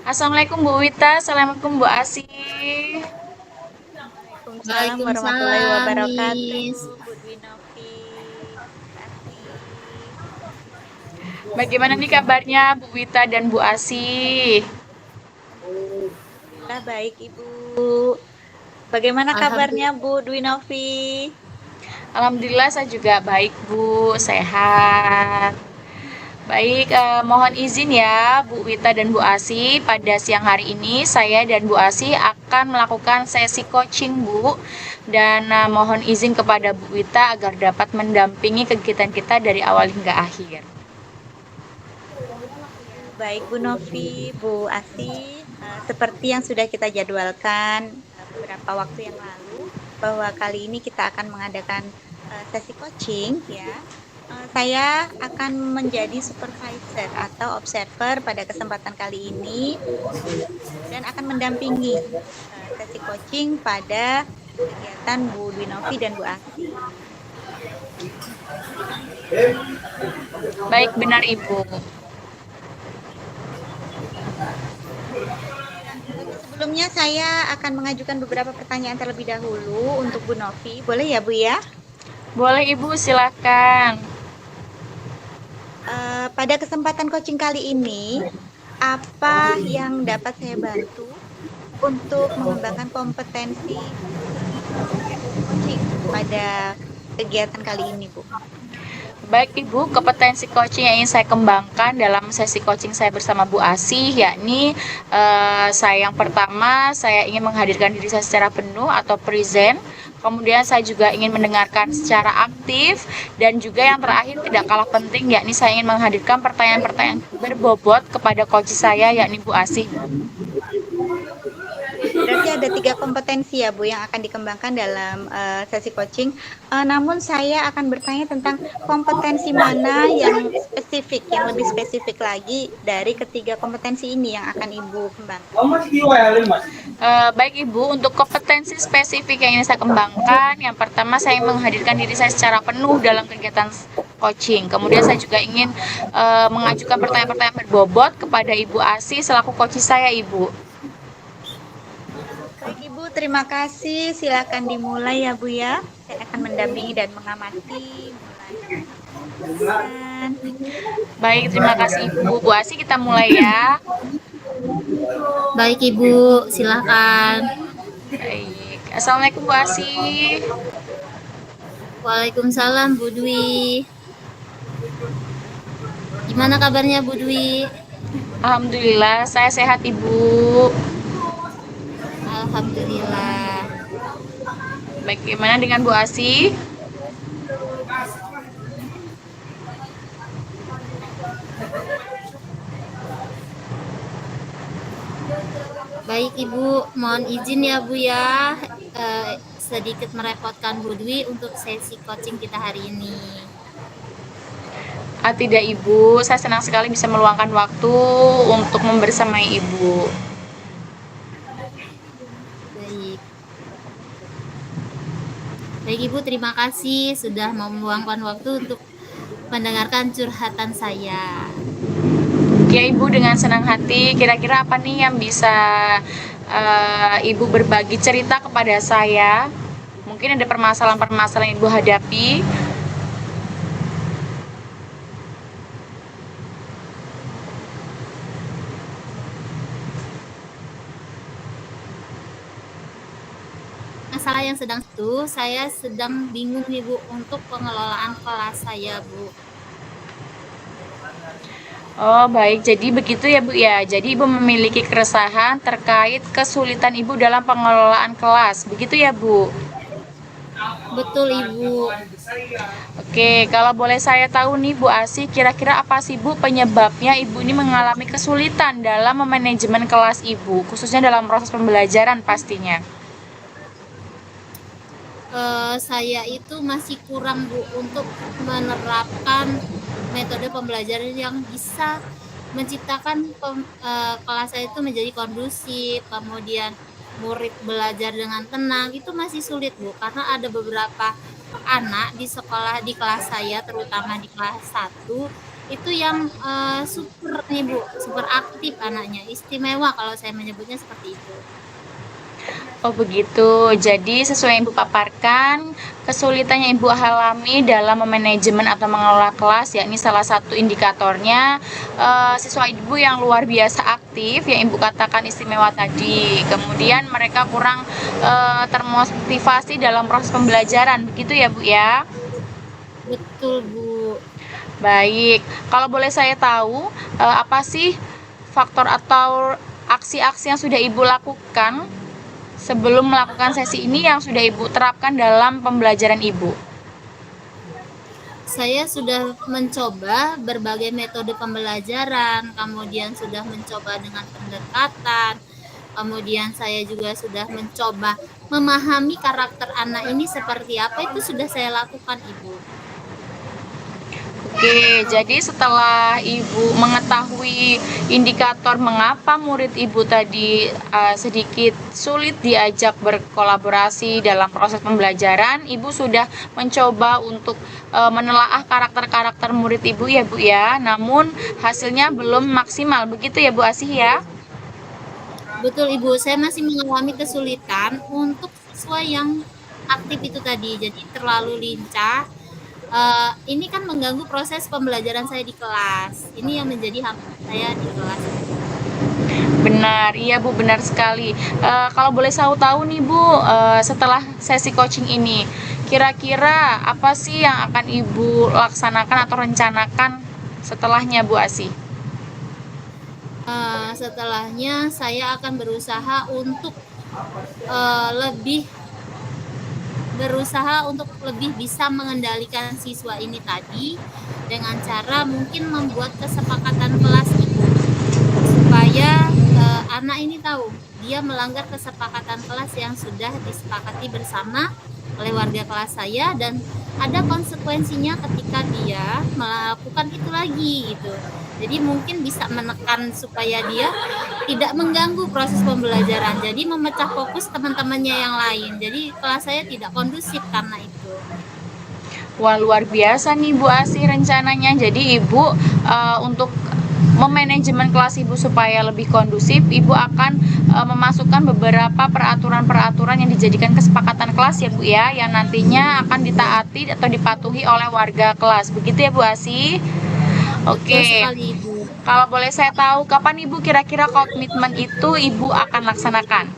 Assalamualaikum Bu Wita, Assalamualaikum Bu Asih. Waalaikumsalam warahmatullahi Waalaikumsalam, wabarakatuh, Miss. Bu Dwi Novi, Mbak Asih. Bagaimana nih kabarnya Bu Wita dan Bu Asih? Alhamdulillah baik Ibu. Bagaimana kabarnya Alhamdulillah. Bu Dwi Novi? Alhamdulillah saya juga baik Bu, sehat. Baik, mohon izin ya Bu Wita dan Bu Asih, pada siang hari ini saya dan Bu Asih akan melakukan sesi coaching Bu. Dan mohon izin kepada Bu Wita agar dapat mendampingi kegiatan kita dari awal hingga akhir. Ya, baik Bu Novi, Bu Asih. Seperti yang sudah kita jadwalkan beberapa waktu yang lalu, bahwa kali ini kita akan mengadakan sesi coaching ya. Saya akan menjadi supervisor atau observer pada kesempatan kali ini dan akan mendampingi sesi coaching pada kegiatan Bu Dwinovi dan Bu Asih. Baik, benar Ibu. Tapi sebelumnya saya akan mengajukan beberapa pertanyaan terlebih dahulu untuk Bu Novi. Boleh ya Bu ya? Boleh Ibu, silakan. Pada kesempatan coaching kali ini, apa yang dapat saya bantu untuk mengembangkan kompetensi coaching pada kegiatan kali ini, Bu? Baik Ibu, kompetensi coaching yang ingin saya kembangkan dalam sesi coaching saya bersama Bu Asih, yakni saya yang pertama, saya ingin menghadirkan diri saya secara penuh atau present. Kemudian saya juga ingin mendengarkan secara aktif, dan juga yang terakhir tidak kalah penting, yakni saya ingin menghadirkan pertanyaan-pertanyaan berbobot kepada coach saya, yakni Bu Asih. Berarti ada 3 kompetensi ya Bu yang akan dikembangkan dalam sesi coaching. Namun saya akan bertanya tentang kompetensi mana yang spesifik, yang lebih spesifik lagi dari ketiga kompetensi ini yang akan Ibu kembangkan. Baik Ibu, untuk kompetensi spesifik yang ingin saya kembangkan, yang pertama saya ingin menghadirkan diri saya secara penuh dalam kegiatan coaching. Kemudian saya juga ingin mengajukan pertanyaan-pertanyaan berbobot kepada Ibu Asih selaku coach saya Ibu. Baik Ibu, terima kasih. Silakan dimulai ya Bu ya. Saya akan mendampingi dan mengamati mulai pertanyaan. Baik, terima kasih Ibu. Bu Asih, kita mulai ya. Baik, Ibu. Silakan. Baik. Assalamualaikum Bu Asih. Waalaikumsalam, Bu Dwi. Gimana kabarnya, Bu Dwi? Alhamdulillah, saya sehat Ibu. Alhamdulillah. Baik, gimana dengan Bu Asih? Baik, Ibu. Mohon izin ya, Bu ya. Sedikit merepotkan Bu Dwi untuk sesi coaching kita hari ini. Tidak Ibu, saya senang sekali bisa meluangkan waktu untuk membersamai Ibu. Baik. Baik, Ibu. Terima kasih sudah mau meluangkan waktu untuk mendengarkan curhatan saya. Ya Ibu, dengan senang hati, kira-kira apa nih yang bisa Ibu berbagi cerita kepada saya? Mungkin ada permasalahan-permasalahan yang Ibu hadapi. Masalah yang saya sedang bingung nih Bu untuk pengelolaan kelas saya Bu. Oh baik, jadi begitu ya Bu ya. Jadi Ibu memiliki keresahan terkait kesulitan Ibu dalam pengelolaan kelas, begitu ya Bu? Betul Ibu. Oke, kalau boleh saya tahu nih Bu Asih, kira-kira apa sih Bu penyebabnya Ibu ini mengalami kesulitan dalam memanajemen kelas Ibu, khususnya dalam proses pembelajaran pastinya? Saya itu masih kurang Bu untuk menerapkan metode pembelajaran yang bisa menciptakan kelas saya itu menjadi kondusif, kemudian murid belajar dengan tenang, itu masih sulit Bu, karena ada beberapa anak di sekolah di kelas saya, terutama di kelas 1 itu yang super nih Bu, super aktif anaknya, istimewa kalau saya menyebutnya seperti itu. Oh begitu. Jadi sesuai yang Ibu paparkan, kesulitan yang Ibu alami dalam memanajemen atau mengelola kelas, yakni salah satu indikatornya siswa Ibu yang luar biasa aktif, yang Ibu katakan istimewa tadi. Kemudian mereka kurang termotivasi dalam proses pembelajaran, begitu ya Bu ya? Betul Bu. Baik. Kalau boleh saya tahu, apa sih faktor atau aksi-aksi yang sudah Ibu lakukan sebelum melakukan sesi ini yang sudah Ibu terapkan dalam pembelajaran Ibu? Saya sudah mencoba berbagai metode pembelajaran, kemudian sudah mencoba dengan pendekatan, kemudian saya juga sudah mencoba memahami karakter anak ini seperti apa, itu sudah saya lakukan Ibu. Oke, jadi setelah Ibu mengetahui indikator mengapa murid Ibu tadi sedikit sulit diajak berkolaborasi dalam proses pembelajaran, Ibu sudah mencoba untuk menelaah karakter-karakter murid Ibu ya Bu ya. Namun hasilnya belum maksimal, begitu ya Bu Asih ya? Betul Ibu, saya masih mengalami kesulitan untuk siswa yang aktif itu tadi, jadi terlalu lincah. Ini kan mengganggu proses pembelajaran saya di kelas. Ini yang menjadi hambatan saya di kelas. Benar, iya Bu, benar sekali. Kalau boleh saya tahu nih Bu, setelah sesi coaching ini, kira-kira apa sih yang akan Ibu laksanakan atau rencanakan setelahnya Bu Asih? Setelahnya saya akan berusaha untuk lebih bisa mengendalikan siswa ini tadi dengan cara mungkin membuat kesepakatan kelas Ibu, supaya anak ini tahu dia melanggar kesepakatan kelas yang sudah disepakati bersama oleh warga kelas saya, dan ada konsekuensinya ketika dia melakukan itu lagi gitu. Jadi mungkin bisa menekan supaya dia tidak mengganggu proses pembelajaran, jadi memecah fokus teman-temannya yang lain, jadi kelas saya tidak kondusif karena itu. Wah, luar biasa nih Bu Asih rencananya. Jadi Ibu untuk memanajemen kelas Ibu supaya lebih kondusif, Ibu akan memasukkan beberapa peraturan-peraturan yang dijadikan kesepakatan kelas ya Bu ya, yang nantinya akan ditaati atau dipatuhi oleh warga kelas. Begitu ya Bu Asih? Betul Oke. sekali Ibu. Kalau boleh saya tahu, kapan Ibu kira-kira komitmen itu Ibu akan laksanakan?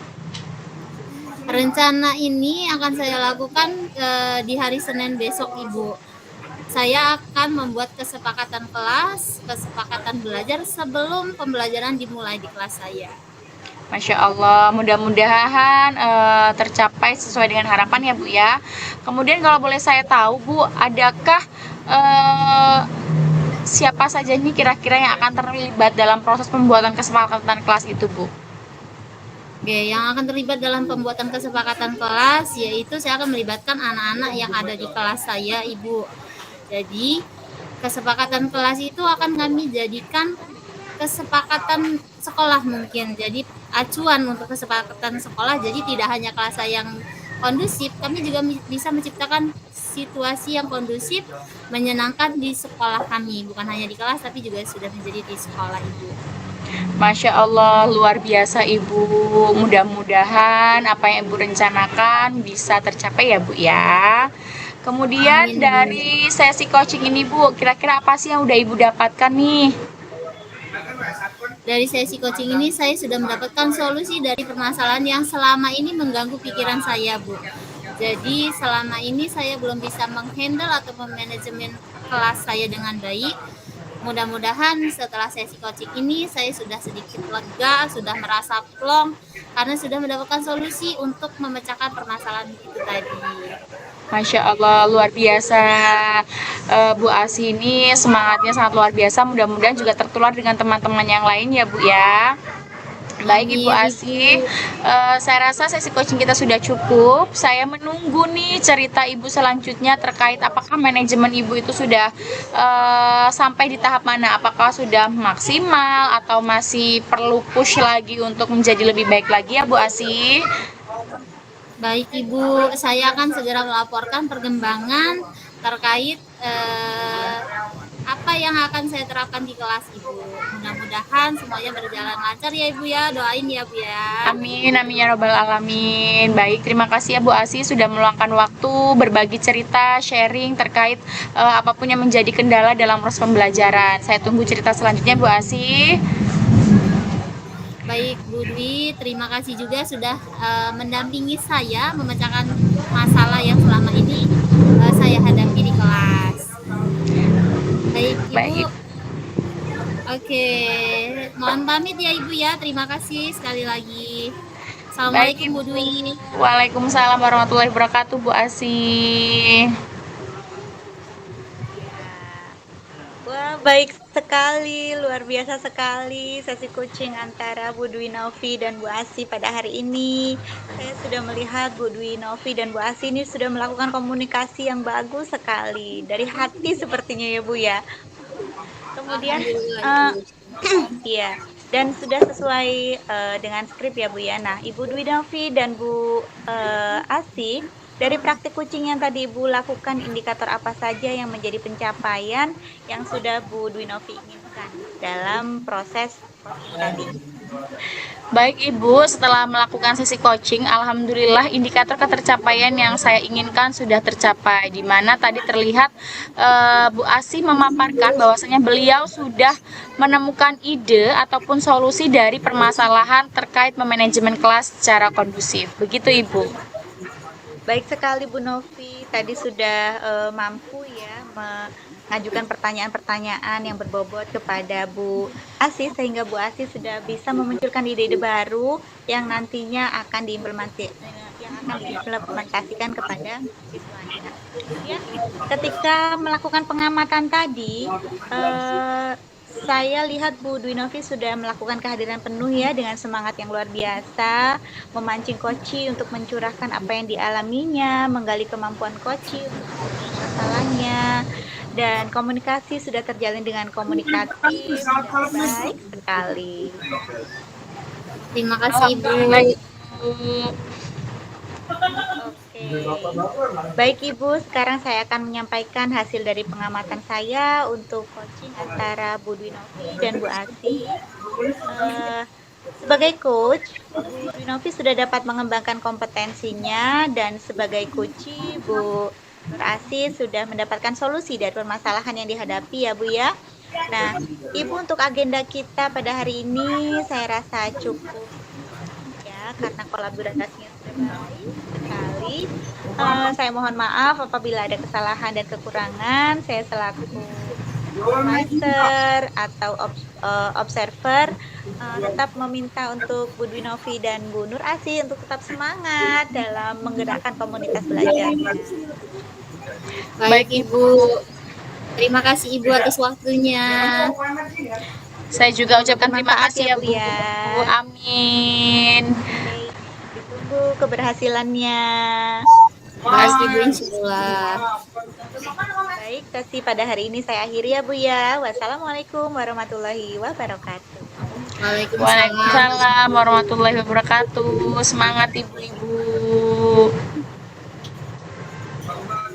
Rencana ini akan saya lakukan di hari Senin besok Ibu. Saya akan membuat kesepakatan kelas, kesepakatan belajar sebelum pembelajaran dimulai di kelas saya. Masya Allah, mudah-mudahan tercapai sesuai dengan harapan ya Bu ya. Kemudian kalau boleh saya tahu Bu, adakah siapa saja nih kira-kira yang akan terlibat dalam proses pembuatan kesepakatan kelas itu Bu? Oke, yang akan terlibat dalam pembuatan kesepakatan kelas yaitu saya akan melibatkan anak-anak yang ada di kelas saya Ibu. Jadi kesepakatan kelas itu akan kami jadikan kesepakatan sekolah mungkin. Jadi acuan untuk kesepakatan sekolah, jadi tidak hanya kelas saya yang kondusif, kami juga bisa menciptakan situasi yang kondusif, menyenangkan di sekolah kami, bukan hanya di kelas tapi juga sudah menjadi di sekolah Ibu. Masya Allah, luar biasa Ibu. Mudah-mudahan apa yang Ibu rencanakan bisa tercapai ya Bu ya. Kemudian Amin, Bu. dari sesi coaching ini Bu, kira-kira apa sih yang udah Ibu dapatkan nih? Dari sesi coaching ini saya sudah mendapatkan solusi dari permasalahan yang selama ini mengganggu pikiran saya, Bu. Jadi selama ini saya belum bisa menghandle atau memanajemen kelas saya dengan baik. Mudah-mudahan setelah sesi coaching ini saya sudah sedikit lega, sudah merasa plong karena sudah mendapatkan solusi untuk memecahkan permasalahan itu tadi. Masya Allah, luar biasa. Bu Asih ini semangatnya sangat luar biasa. Mudah-mudahan juga tertular dengan teman-teman yang lain ya Bu ya. Baik Ibu Amin, Asih, Ibu. saya rasa sesi coaching kita sudah cukup. Saya menunggu nih cerita Ibu selanjutnya terkait apakah manajemen Ibu itu sudah sampai di tahap mana? Apakah sudah maksimal atau masih perlu push lagi untuk menjadi lebih baik lagi ya Bu Asih? Baik Ibu, saya akan segera melaporkan perkembangan terkait apa yang akan saya terapkan di kelas Ibu. Mudah-mudahan semuanya berjalan lancar ya Ibu ya. Doain ya Bu ya. Amin, amin ya robbal alamin. Baik, terima kasih ya Bu Asi sudah meluangkan waktu berbagi cerita, sharing terkait apapun yang menjadi kendala dalam proses pembelajaran. Saya tunggu cerita selanjutnya Bu Asi. Baik Bu Dwi, terima kasih juga sudah mendampingi saya memecahkan masalah yang selama ini saya hadapi di kelas. Baik Ibu. Baik. Oke, mohon pamit ya Ibu ya. Terima kasih sekali lagi. Baik, Assalamualaikum Bu Dwi. Waalaikumsalam warahmatullahi wabarakatuh Bu Asi. Wah, baik sekali, luar biasa sekali sesi coaching antara Bu Dwi Novi dan Bu Asi pada hari ini. Saya sudah melihat Bu Dwi Novi dan Bu Asi ini sudah melakukan komunikasi yang bagus sekali. Dari hati sepertinya ya Bu ya. Kemudian, iya, dan sudah sesuai dengan skrip ya Bu ya. Nah, Ibu Dwi Novi dan Bu Asi, dari praktik coaching yang tadi Ibu lakukan, indikator apa saja yang menjadi pencapaian yang sudah Bu Dwi Novi inginkan dalam proses coaching tadi? Baik Ibu, setelah melakukan sesi coaching, alhamdulillah indikator ketercapaian yang saya inginkan sudah tercapai. Di mana tadi terlihat Bu Asi memaparkan bahwasanya beliau sudah menemukan ide ataupun solusi dari permasalahan terkait memanajemen kelas secara kondusif. Begitu Ibu. Baik sekali Bu Novi, tadi sudah mampu ya mengajukan pertanyaan-pertanyaan yang berbobot kepada Bu Asi, sehingga Bu Asi sudah bisa memunculkan ide-ide baru yang nantinya akan diimplementasikan kepada siswanya. Kemudian ketika melakukan pengamatan tadi, saya lihat Bu Dwi Novi sudah melakukan kehadiran penuh ya, dengan semangat yang luar biasa, memancing Koci untuk mencurahkan apa yang dialaminya, menggali kemampuan Koci untuk masalahnya, dan komunikasi sudah terjalin dengan komunikatif dan baik sekali. Terima kasih Ibu. Oke. Baik Ibu, sekarang saya akan menyampaikan hasil dari pengamatan saya untuk coaching antara Bu Dwi Novi dan Bu Asi. Sebagai coach, Bu Dwi Novi sudah dapat mengembangkan kompetensinya, dan sebagai coach, Bu Nur Asi sudah mendapatkan solusi dari permasalahan yang dihadapi ya Bu ya. Nah, Ibu, untuk agenda kita pada hari ini saya rasa cukup ya, karena kolaborasinya sudah baik sekali. Saya mohon maaf apabila ada kesalahan dan kekurangan. Saya selaku supervisor atau observer tetap meminta untuk Bu Dwi Novi dan Bu Nur Asi untuk tetap semangat dalam menggerakkan komunitas belajarnya. Baik Ibu. Terima kasih Ibu atas waktunya. Saya juga ucapkan terima kasih ya Bu. Amin. Oke, ditunggu keberhasilannya. Terima kasih Bu, insyaallah. Baik, sesi pada hari ini saya akhiri ya Bu ya. Wassalamualaikum warahmatullahi wabarakatuh. Waalaikumsalam. Waalaikumsalam warahmatullahi wabarakatuh. Semangat Ibu-ibu.